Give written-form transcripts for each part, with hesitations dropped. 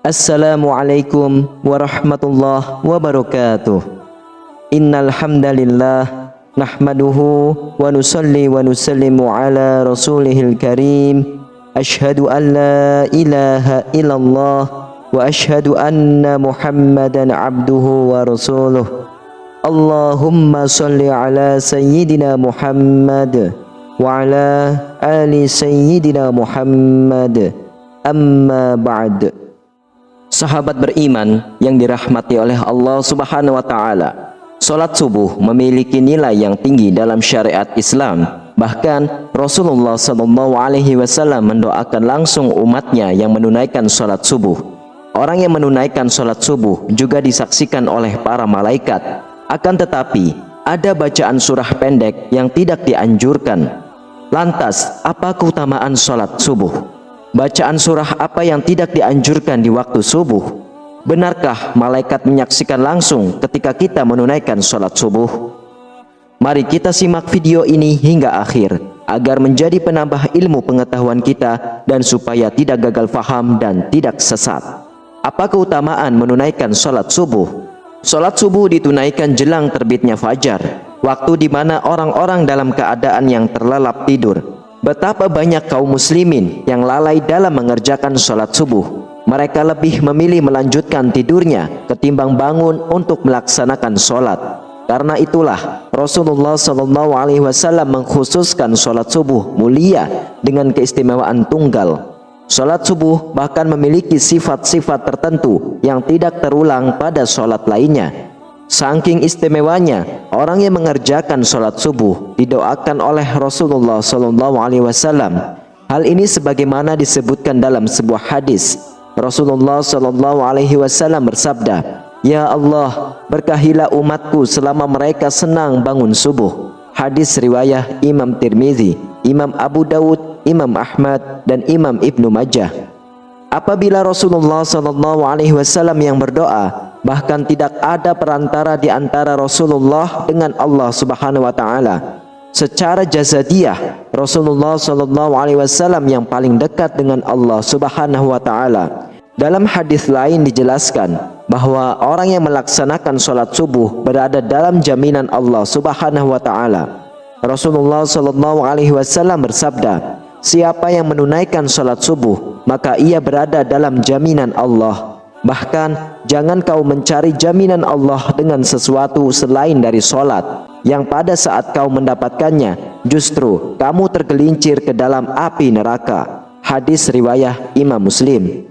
Assalamualaikum warahmatullahi wabarakatuh. Innal hamdalillah nahmaduhu wa nusalli wa nusallimu ala rasulihil karim. Asyhadu an la ilaha illallah wa asyhadu anna Muhammadan abduhu wa rasuluh. Allahumma salli ala sayyidina Muhammad wa ala ali sayyidina Muhammad. Amma ba'd. Sahabat beriman yang dirahmati oleh Allah Subhanahu wa taala, salat subuh memiliki nilai yang tinggi dalam syariat Islam. Bahkan Rasulullah SAW mendoakan langsung umatnya yang menunaikan salat subuh. Orang yang menunaikan salat subuh juga disaksikan oleh para malaikat. Akan tetapi ada bacaan surah pendek yang tidak dianjurkan. Lantas apa keutamaan salat subuh? Bacaan surah apa yang tidak dianjurkan di waktu subuh? Benarkah malaikat menyaksikan langsung ketika kita menunaikan salat subuh? Mari kita simak video ini hingga akhir agar menjadi penambah ilmu pengetahuan kita dan supaya tidak gagal faham dan tidak sesat. Apa keutamaan menunaikan salat subuh? Salat subuh ditunaikan jelang terbitnya fajar, waktu di mana orang-orang dalam keadaan yang terlelap tidur. Betapa banyak kaum muslimin yang lalai dalam mengerjakan sholat subuh. Mereka lebih memilih melanjutkan tidurnya ketimbang bangun untuk melaksanakan sholat. Karena itulah Rasulullah SAW mengkhususkan sholat subuh mulia dengan keistimewaan tunggal. Sholat subuh bahkan memiliki sifat-sifat tertentu yang tidak terulang pada sholat lainnya. Saking istimewanya, orang yang mengerjakan sholat subuh didoakan oleh Rasulullah SAW. Hal ini sebagaimana disebutkan dalam sebuah hadis. Rasulullah SAW bersabda, "Ya Allah, berkahilah umatku selama mereka senang bangun subuh." Hadis riwayah Imam Tirmizi, Imam Abu Dawud, Imam Ahmad, dan Imam Ibnu Majah. Apabila Rasulullah SAW yang berdoa, bahkan tidak ada perantara di antara Rasulullah dengan Allah Subhanahu wa taala. Secara jazadiyah, Rasulullah SAW yang paling dekat dengan Allah Subhanahu wa taala. Dalam hadis lain dijelaskan bahwa orang yang melaksanakan sholat subuh berada dalam jaminan Allah Subhanahu wa taala. Rasulullah SAW bersabda, "Siapa yang menunaikan sholat subuh, maka ia berada dalam jaminan Allah." Bahkan jangan kau mencari jaminan Allah dengan sesuatu selain dari sholat, yang pada saat kau mendapatkannya justru kamu tergelincir ke dalam api neraka. Hadis riwayah Imam Muslim.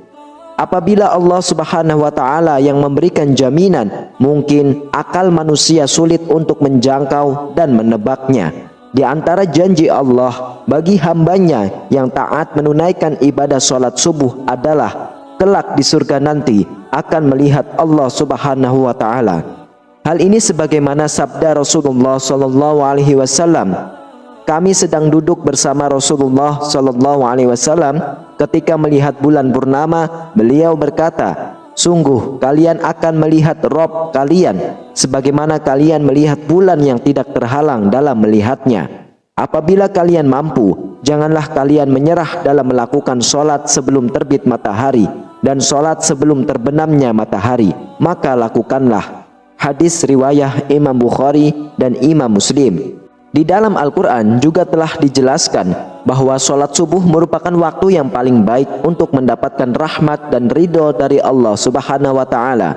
Apabila Allah Subhanahu wa taala yang memberikan jaminan, mungkin akal manusia sulit untuk menjangkau dan menebaknya. Di antara janji Allah bagi hambanya yang taat menunaikan ibadah sholat subuh adalah kelak di surga nanti akan melihat Allah Subhanahu wa taala. Hal ini sebagaimana sabda Rasulullah SAW. Kami sedang duduk bersama Rasulullah SAW ketika melihat bulan purnama. Beliau berkata, "Sungguh kalian akan melihat Rabb kalian sebagaimana kalian melihat bulan yang tidak terhalang dalam melihatnya. Apabila kalian mampu, janganlah kalian menyerah dalam melakukan sholat sebelum terbit matahari dan sholat sebelum terbenamnya matahari, maka lakukanlah." Hadis riwayah Imam Bukhari dan Imam Muslim. Di dalam Al-Quran juga telah dijelaskan bahwa sholat subuh merupakan waktu yang paling baik untuk mendapatkan rahmat dan ridho dari Allah Subhanahu wa taala.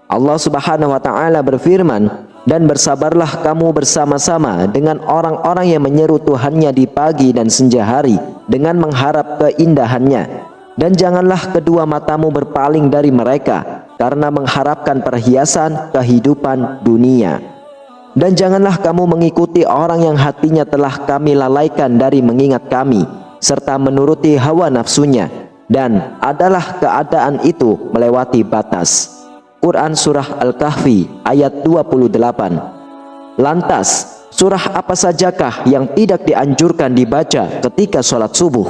Allah Subhanahu wa taala berfirman, "Dan bersabarlah kamu bersama-sama dengan orang-orang yang menyeru Tuhannya di pagi dan senja hari dengan mengharap keindahannya. Dan janganlah kedua matamu berpaling dari mereka karena mengharapkan perhiasan kehidupan dunia. Dan janganlah kamu mengikuti orang yang hatinya telah kami lalaikan dari mengingat kami, serta menuruti hawa nafsunya, dan adalah keadaan itu melewati batas." Quran Surah Al-Kahfi ayat 28. Lantas, surah apa sajakah yang tidak dianjurkan dibaca ketika sholat subuh?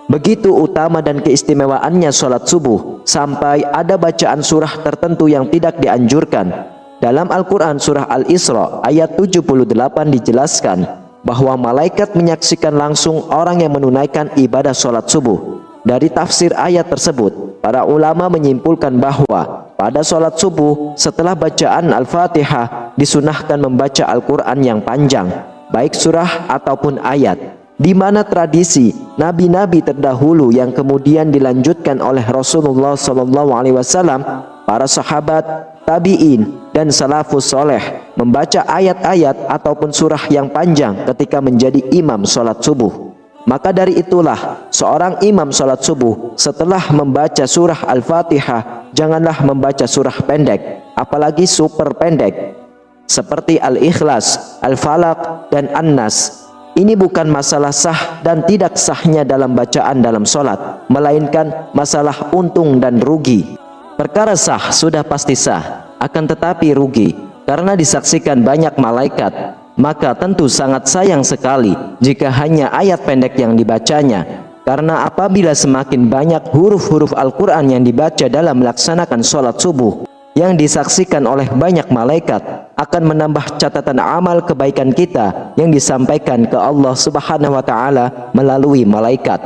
Begitu utama dan keistimewaannya sholat subuh, sampai ada bacaan surah tertentu yang tidak dianjurkan. Dalam Al-Quran Surah Al-Isra ayat 78 dijelaskan bahwa malaikat menyaksikan langsung orang yang menunaikan ibadah sholat subuh. Dari tafsir ayat tersebut, para ulama menyimpulkan bahwa pada sholat subuh setelah bacaan Al-Fatihah disunahkan membaca Al-Quran yang panjang, baik surah ataupun ayat, di mana tradisi nabi-nabi terdahulu yang kemudian dilanjutkan oleh Rasulullah SAW, para sahabat, tabi'in, dan salafus soleh membaca ayat-ayat ataupun surah yang panjang ketika menjadi imam sholat subuh. Maka dari itulah seorang imam sholat subuh setelah membaca surah Al-Fatihah janganlah membaca surah pendek, apalagi super pendek seperti Al-Ikhlas, Al-Falaq, dan An-Nas. Ini bukan masalah sah dan tidak sahnya dalam bacaan dalam sholat, melainkan masalah untung dan rugi. Perkara sah sudah pasti sah, akan tetapi rugi karena disaksikan banyak malaikat. Maka tentu sangat sayang sekali jika hanya ayat pendek yang dibacanya, karena apabila semakin banyak huruf-huruf Al-Quran yang dibaca dalam melaksanakan sholat subuh yang disaksikan oleh banyak malaikat, akan menambah catatan amal kebaikan kita yang disampaikan ke Allah Subhanahu wa Ta'ala melalui malaikat.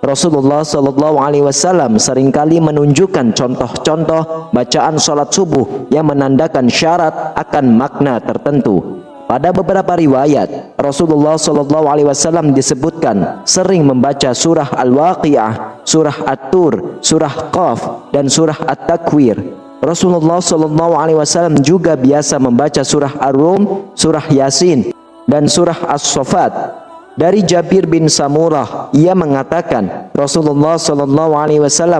Rasulullah SAW seringkali menunjukkan contoh-contoh bacaan sholat subuh yang menandakan syarat akan makna tertentu. Pada beberapa riwayat, Rasulullah SAW disebutkan sering membaca surah Al-Waqi'ah, surah At-Tur, surah Qaf, dan surah At-Takwir. Rasulullah SAW juga biasa membaca surah Ar-Rum, surah Yasin, dan surah As-Saffat. Dari Jabir bin Samurah, ia mengatakan Rasulullah SAW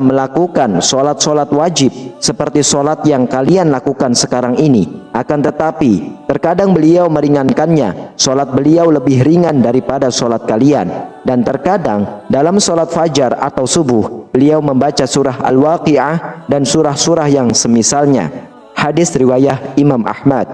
melakukan sholat-sholat wajib seperti sholat yang kalian lakukan sekarang ini. Akan tetapi terkadang beliau meringankannya, sholat beliau lebih ringan daripada sholat kalian. Dan terkadang dalam sholat fajar atau subuh beliau membaca surah Al-Waqi'ah dan surah-surah yang semisalnya. Hadis riwayat Imam Ahmad.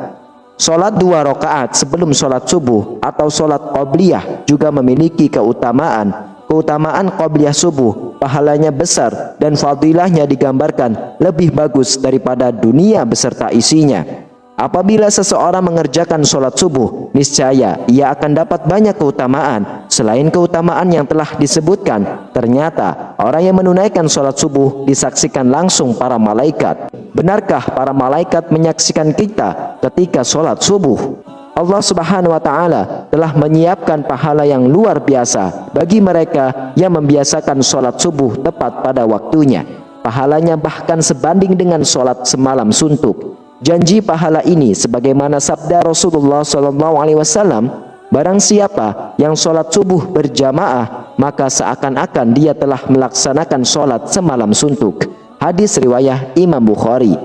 Sholat 2 rakaat sebelum sholat subuh atau sholat qobliyah juga memiliki keutamaan. Keutamaan qobliyah subuh pahalanya besar dan fadilahnya digambarkan lebih bagus daripada dunia beserta isinya. Apabila seseorang mengerjakan sholat subuh, niscaya ia akan dapat banyak keutamaan. Selain keutamaan yang telah disebutkan, ternyata orang yang menunaikan sholat subuh disaksikan langsung para malaikat. Benarkah para malaikat menyaksikan kita ketika sholat subuh? Allah Subhanahu wa Ta'ala telah menyiapkan pahala yang luar biasa bagi mereka yang membiasakan sholat subuh tepat pada waktunya. Pahalanya bahkan sebanding dengan sholat semalam suntuk. Janji pahala ini sebagaimana sabda Rasulullah SAW, barang siapa yang sholat subuh berjamaah, maka seakan-akan dia telah melaksanakan sholat semalam suntuk. Hadis riwayat Imam Bukhari.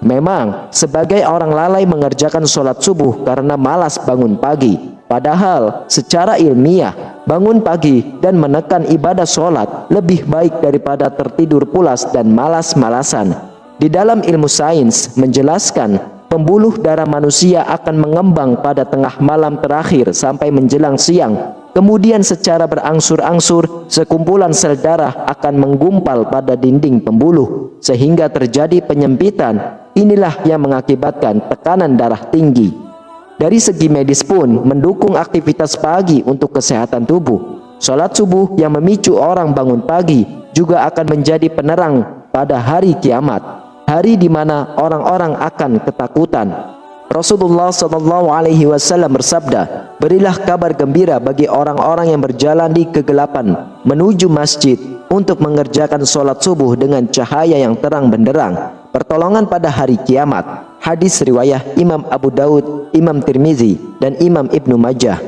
Memang sebagai orang lalai mengerjakan sholat subuh karena malas bangun pagi. Padahal secara ilmiah, bangun pagi dan menekan ibadah sholat lebih baik daripada tertidur pulas dan malas-malasan. Di dalam ilmu sains menjelaskan pembuluh darah manusia akan mengembang pada tengah malam terakhir sampai menjelang siang. Kemudian secara berangsur-angsur sekumpulan sel darah akan menggumpal pada dinding pembuluh sehingga terjadi penyempitan. Inilah yang mengakibatkan tekanan darah tinggi. Dari segi medis pun mendukung aktivitas pagi untuk kesehatan tubuh. Sholat subuh yang memicu orang bangun pagi juga akan menjadi penerang pada hari kiamat, hari di mana orang-orang akan ketakutan. Rasulullah SAW bersabda, berilah kabar gembira bagi orang-orang yang berjalan di kegelapan menuju masjid untuk mengerjakan sholat subuh dengan cahaya yang terang benderang, pertolongan pada hari kiamat. Hadis riwayat Imam Abu Daud, Imam Tirmizi, dan Imam Ibnu Majah.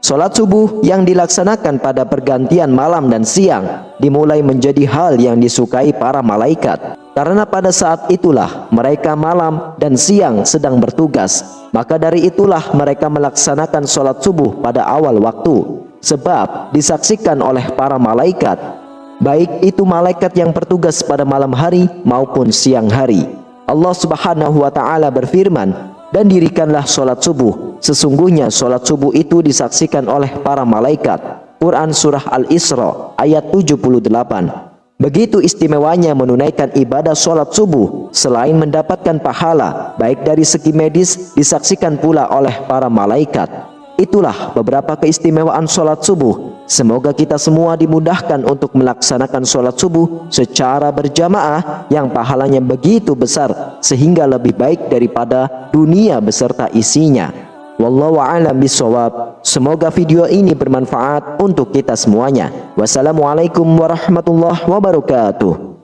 Sholat subuh yang dilaksanakan pada pergantian malam dan siang dimulai menjadi hal yang disukai para malaikat. Karena pada saat itulah mereka malam dan siang sedang bertugas. Maka dari itulah mereka melaksanakan sholat subuh pada awal waktu. Sebab disaksikan oleh para malaikat, baik itu malaikat yang bertugas pada malam hari maupun siang hari. Allah Subhanahu wa Ta'ala berfirman, dan dirikanlah sholat subuh. Sesungguhnya sholat subuh itu disaksikan oleh para malaikat. Quran Surah Al-Isra ayat 78. Begitu istimewanya menunaikan ibadah sholat subuh, selain mendapatkan pahala baik dari segi medis, disaksikan pula oleh para malaikat. Itulah beberapa keistimewaan sholat subuh. Semoga kita semua dimudahkan untuk melaksanakan sholat subuh secara berjamaah yang pahalanya begitu besar sehingga lebih baik daripada dunia beserta isinya. Wallahu a'lam bishawab. Semoga video ini bermanfaat untuk kita semuanya. Wassalamualaikum warahmatullahi wabarakatuh.